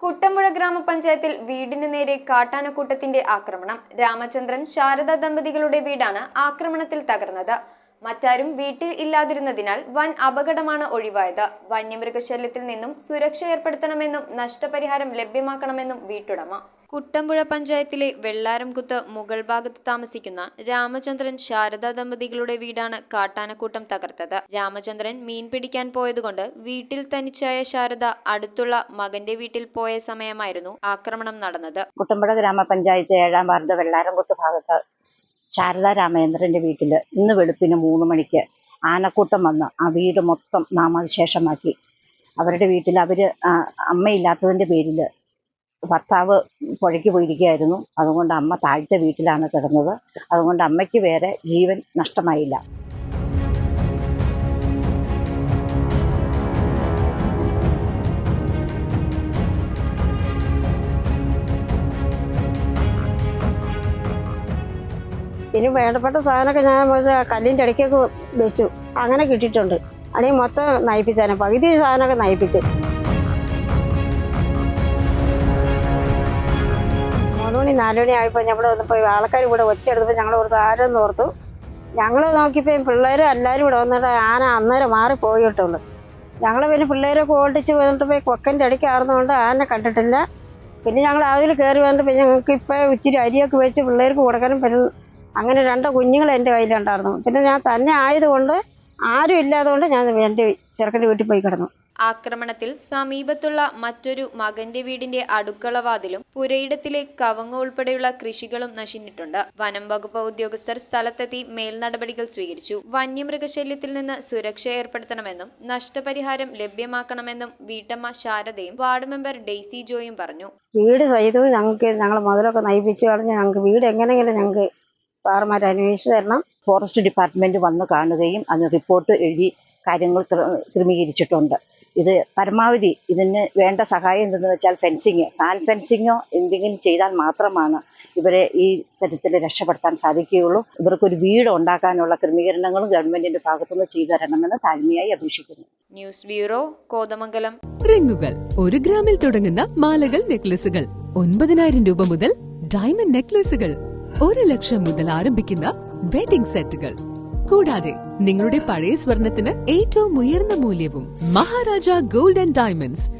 കുട്ടമ്പുഴ ഗ്രാമപഞ്ചായത്തിൽ വീടിന് നേരെ കാട്ടാനക്കൂട്ടത്തിന്റെ ആക്രമണം. രാമചന്ദ്രൻ ശാരദ ദമ്പതികളുടെ വീടാണ് ആക്രമണത്തിൽ തകർന്നത്. മറ്റാരും വീട്ടിൽ ഇല്ലാതിരുന്നതിനാൽ വൻ അപകടമാണ് ഒഴിവായത്. വന്യമൃഗശല്യത്തിൽ നിന്നും സുരക്ഷ ഏർപ്പെടുത്തണമെന്നും നഷ്ടപരിഹാരം ലഭ്യമാക്കണമെന്നും വീട്ടുടമ. കുട്ടമ്പുഴ പഞ്ചായത്തിലെ വെള്ളാരംകുത്ത് മുകൾ ഭാഗത്ത് താമസിക്കുന്ന രാമചന്ദ്രൻ ശാരദ ദമ്പതികളുടെ വീടാണ് കാട്ടാനക്കൂട്ടം തകർത്തത്. രാമചന്ദ്രൻ മീൻ പിടിക്കാൻ പോയതുകൊണ്ട് വീട്ടിൽ തനിച്ചായ ശാരദ അടുത്തുള്ള മകന്റെ വീട്ടിൽ പോയ സമയമായിരുന്നു ആക്രമണം നടന്നത്. കുട്ടമ്പുഴ ഗ്രാമപഞ്ചായത്ത് 7-ാം വാർഡ് വെള്ളാരംകുത്ത് ഭാഗത്ത് ശാരദ രാമചന്ദ്രന്റെ വീട്ടില് ഇന്ന് വെളുപ്പിന് 3 മണിക്ക് ആനക്കൂട്ടം വന്ന് ആ വീട് മൊത്തം നാമാവിശേഷമാക്കി. അവരുടെ വീട്ടിൽ അമ്മയില്ലാത്തതിന്റെ പേരില് ഭർത്താവ് പുഴയ്ക്ക് പോയിരിക്കുകയായിരുന്നു. അതുകൊണ്ട് അമ്മ താഴത്തെ വീട്ടിലാണ് കിടന്നത്. അതുകൊണ്ട് അമ്മയ്ക്ക് വേറെ ജീവൻ നഷ്ടമായില്ല. ഇനി വേണ്ടപ്പെട്ട സാധനമൊക്കെ ഞാൻ കല്ലിൻ്റെ ഇടയ്ക്കൊക്കെ വെച്ചു. അങ്ങനെ കിട്ടിയിട്ടുണ്ട്. അല്ലെങ്കിൽ മൊത്തം നയിപ്പിച്ചാണ്, പകുതി സാധനമൊക്കെ നയിപ്പിച്ച്. 3 മണി 4 മണി ആയപ്പോൾ ഞങ്ങൾ വന്നപ്പോൾ ആൾക്കാർ ഇവിടെ ഒറ്റയെടുത്തപ്പോൾ ഞങ്ങൾ ഓർത്ത് ആരെന്ന് ഓർത്തു. ഞങ്ങൾ നോക്കിയപ്പോൾ പിള്ളേരും എല്ലാവരും ഇവിടെ വന്നിട്ട് ആന അന്നേരം മാറി പോയിട്ടുള്ളൂ. ഞങ്ങൾ പിന്നെ പിള്ളേരൊക്കെ ഓടിച്ച് വന്നിട്ട് കൊക്കൻ്റെ ഇടയ്ക്ക് ആർന്നുകൊണ്ട് ആന കണ്ടിട്ടില്ല. പിന്നെ ഞങ്ങൾ അതിൽ കയറി വന്നിട്ട് പിന്നെ ഞങ്ങൾക്ക് ഇപ്പോൾ ഇച്ചിരി അരിയൊക്കെ വെച്ച് പിള്ളേർക്ക് കൊടുക്കാനും പറ്റും. അങ്ങനെ 2 കുഞ്ഞുങ്ങൾ എൻ്റെ കയ്യിലുണ്ടായിരുന്നു. പിന്നെ ഞാൻ തന്നെ ആയതുകൊണ്ട് ആരും ഇല്ലാത്തതുകൊണ്ട് ഞാൻ എൻ്റെ ചെറുക്കൻ്റെ വീട്ടിൽ പോയി കിടന്നു. ആക്രമണത്തിൽ സമീപത്തുള്ള മറ്റൊരു മകന്റെ വീടിന്റെ അടുക്കളവാതിലും പുരയിടത്തിലെ കവുങ്ങ് ഉൾപ്പെടെയുള്ള കൃഷികളും നശിച്ചിട്ടുണ്ട്. വനം വകുപ്പ് ഉദ്യോഗസ്ഥർ സ്ഥലത്തെത്തി മേൽനടപടികൾ സ്വീകരിച്ചു. വന്യമൃഗശല്യത്തിൽ നിന്ന് സുരക്ഷ ഏർപ്പെടുത്തണമെന്നും നഷ്ടപരിഹാരം ലഭ്യമാക്കണമെന്നും വീട്ടമ്മ ശാരദയും വാർഡ് മെമ്പർ ഡെയ്സി ജോയും പറഞ്ഞു. വീട് സഹിതവും ഞങ്ങൾ മുതലൊക്കെ നയിപ്പിച്ചു കളഞ്ഞ് ഞങ്ങൾക്ക് വീട് എങ്ങനെയെങ്കിലും ഞങ്ങൾക്ക് സാറുമാർ അന്വേഷിച്ച് തരണം. ഫോറസ്റ്റ് ഡിപ്പാർട്ട്മെന്റ് വന്ന് കാണുകയും അതിന് റിപ്പോർട്ട് എഴുതി കാര്യങ്ങൾ ക്രമീകരിച്ചിട്ടുണ്ട്. ഇത് പരമാവധി ഇതിന് വേണ്ട സഹായം എന്തെന്ന് വെച്ചാൽ ഫെൻസിങ്ങോ എന്തെങ്കിലും ചെയ്താൽ മാത്രമാണ് ഇവരെ ഈ തരത്തിൽ രക്ഷപ്പെടുത്താൻ സാധിക്കുകയുള്ളൂ. ഇവർക്കൊരു വീട് ഉണ്ടാക്കാനുള്ള ക്രമീകരണങ്ങളും ഗവൺമെന്റിന്റെ ഭാഗത്തുനിന്ന് ചെയ്തു തരണമെന്ന് താഴ്മയായി അപേക്ഷിക്കുന്നു. News bureau, Kothamangalam. റിങ്ങുകൾ 1 ഗ്രാമിൽ തുടങ്ങുന്ന മാലകൾ, നെക്ലസുകൾ 9,000 രൂപ മുതൽ ഡയമണ്ട് നെക്ലസുകൾ 1 ലക്ഷം മുതൽ ആരംഭിക്കുന്ന വെഡിംഗ് സെറ്റുകൾ. കൂടാതെ നിങ്ങളുടെ പഴയ സ്വർണത്തിന് ഏറ്റവും ഉയർന്ന മൂല്യവും. Maharaja gold and diamonds,